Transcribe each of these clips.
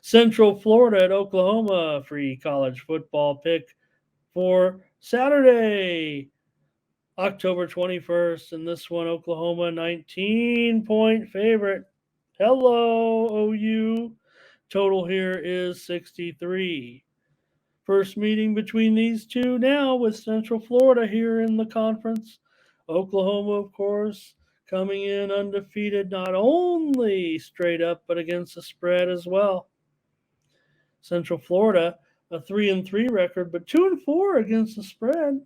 Central Florida at Oklahoma, free college football pick for Saturday, October 21st. And this one, Oklahoma, 19-point favorite. Hello, OU. Total here is 63. First meeting between these two now with Central Florida here in the conference. Oklahoma, of course, coming in undefeated, not only straight up, but against the spread as well. Central Florida, a 3-3 record, but 2-4 against the spread.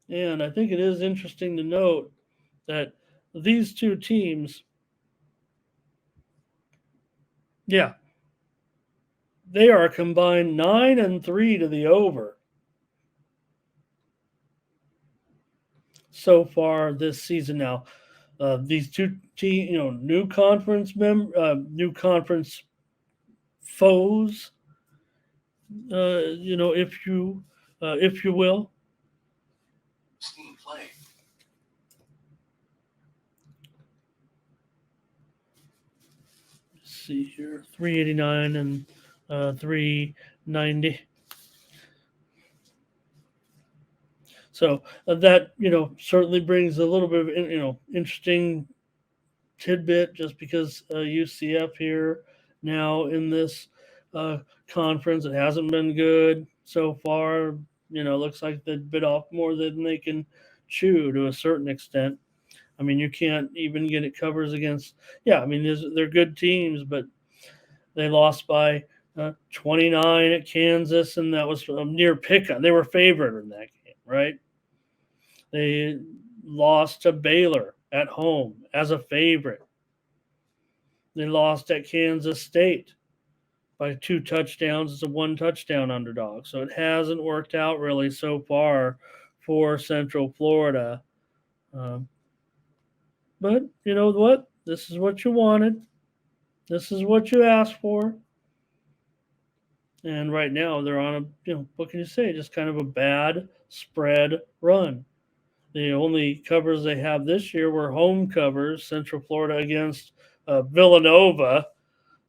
And I think it is interesting to note that these two teams, they are combined 9-3 to the over so far this season. Now, these two teams, new conference foes, if you will. Steam play. Let's see here, 389 and 390. So that certainly brings a little bit of interesting tidbit, just because UCF here now in this conference, it hasn't been good so far. Looks like they bit off more than they can chew to a certain extent. I mean, you can't even get it covers against. Yeah, I mean, they're good teams, but they lost by 29 at Kansas, and that was near pick-up. They were favored in that game, right? They lost to Baylor at home as a favorite. They lost at Kansas State by 2 touchdowns as a 1 touchdown underdog. So it hasn't worked out really so far for Central Florida. But you know what? This is what you wanted. This is what you asked for. And right now they're on what can you say? Just kind of a bad spread run. The only covers they have this year were home covers. Central Florida against Villanova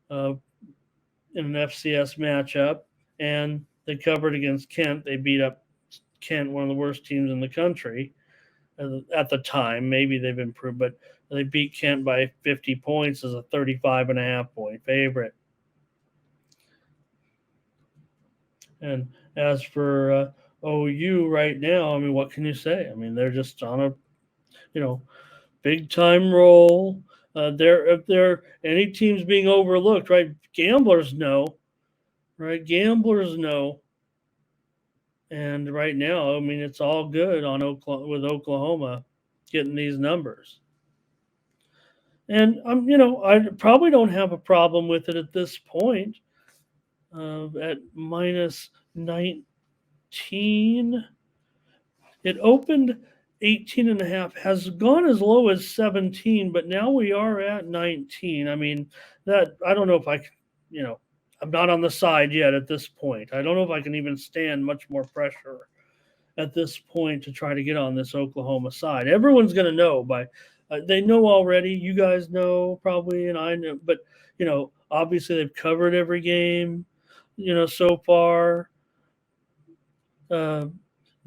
in an FCS matchup, and they covered against Kent. They beat up Kent, one of the worst teams in the country at the time. Maybe they've improved, but they beat Kent by 50 points as a 35.5-point favorite. And as for OU right now, I mean, what can you say? I mean, they're just on a big time roll. If there any teams being overlooked, right? Gamblers know, right? Gamblers know. And right now, I mean, it's all good on with Oklahoma getting these numbers. And I probably don't have a problem with it at this point. At minus 19, it opened 18 and a half, has gone as low as 17, but now we are at 19. I mean, that I don't know if I can, I'm not on the side yet at this point. I don't know if I can even stand much more pressure at this point to try to get on this Oklahoma side. Everyone's going to know they know already. You guys know probably, and I know, but obviously they've covered every game, so far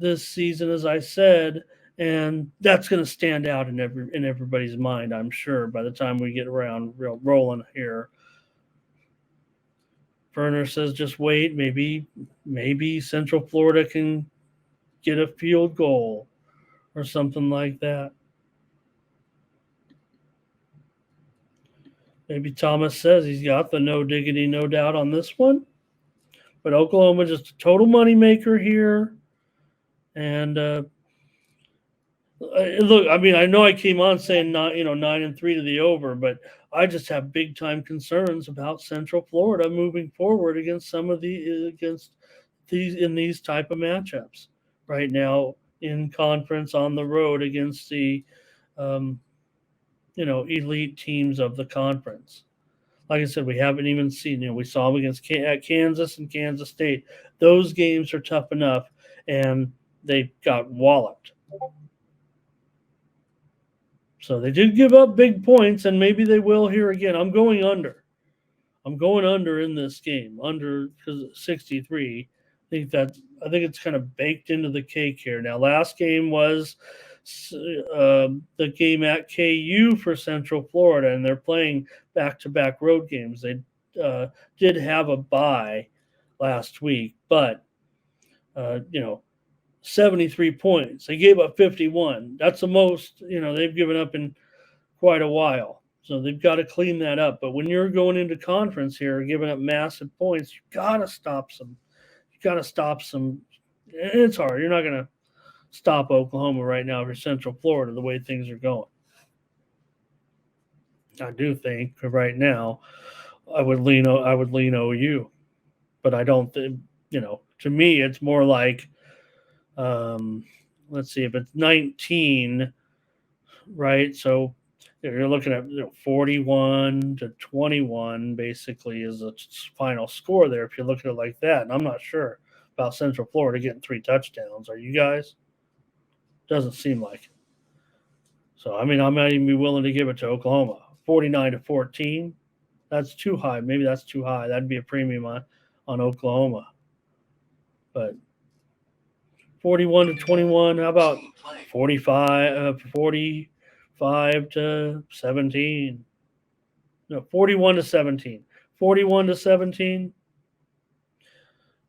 this season, as I said, and that's going to stand out in everybody's mind, I'm sure, by the time we get around rolling here. Verner says, just wait. Maybe Central Florida can get a field goal or something like that. Maybe Thomas says he's got the no diggity, no doubt on this one. But Oklahoma just a total moneymaker here. And look, I mean, I know I came on saying 9-3 to the over, but I just have big time concerns about Central Florida moving forward against these type of matchups right now in conference on the road against the elite teams of the conference. Like I said, we haven't even seen. We saw them against Kansas and Kansas State. Those games are tough enough, and they got walloped. So they did give up big points, and maybe they will here again. I'm going under. I'm going under in this game, under because 63. I think it's kind of baked into the cake here. Now, last game was the game at KU for Central Florida, and they're playing back-to-back road games. They did have a bye last week, but 73 points. They gave up 51. That's the most they've given up in quite a while. So they've got to clean that up. But when you're going into conference here, giving up massive points, you got to stop some. You got to stop some. It's hard. You're not going to stop Oklahoma right now for Central Florida the way things are going. I do think right now I would lean OU, but I don't think to me it's more like let's see if it's 19, right? So you're looking at 41 to 21 basically is the final score there if you look at it like that. And I'm not sure about Central Florida getting 3 touchdowns. Are you guys? Doesn't seem like it. So I mean, I might even be willing to give it to Oklahoma. 49 to 14. That's too high. Maybe that's too high. That'd be a premium on Oklahoma. But 41 to 21. How about 45 to 17? No, 41 to 17. 41 to 17.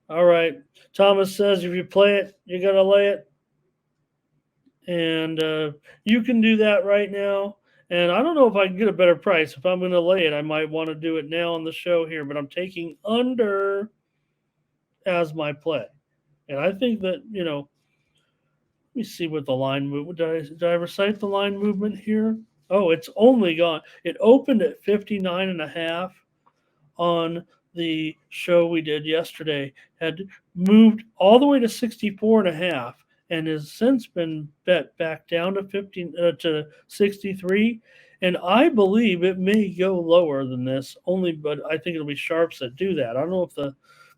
All right. Thomas says if you play it, you got to lay it. And you can do that right now. And I don't know if I can get a better price. If I'm going to lay it, I might want to do it now on the show here. But I'm taking under as my play. And I think that, let me see what the line movement. Did I recite the line movement here? Oh, it's only gone. It opened at 59.5 on the show we did yesterday, had moved all the way to 64.5 and has since been bet back down to 15 to 63. And I believe it may go lower than this, but I think it'll be sharps that do that. I don't know if the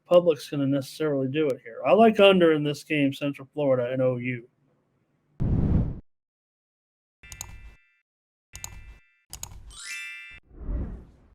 public's going to necessarily do it here. I like under in this game, Central Florida and OU.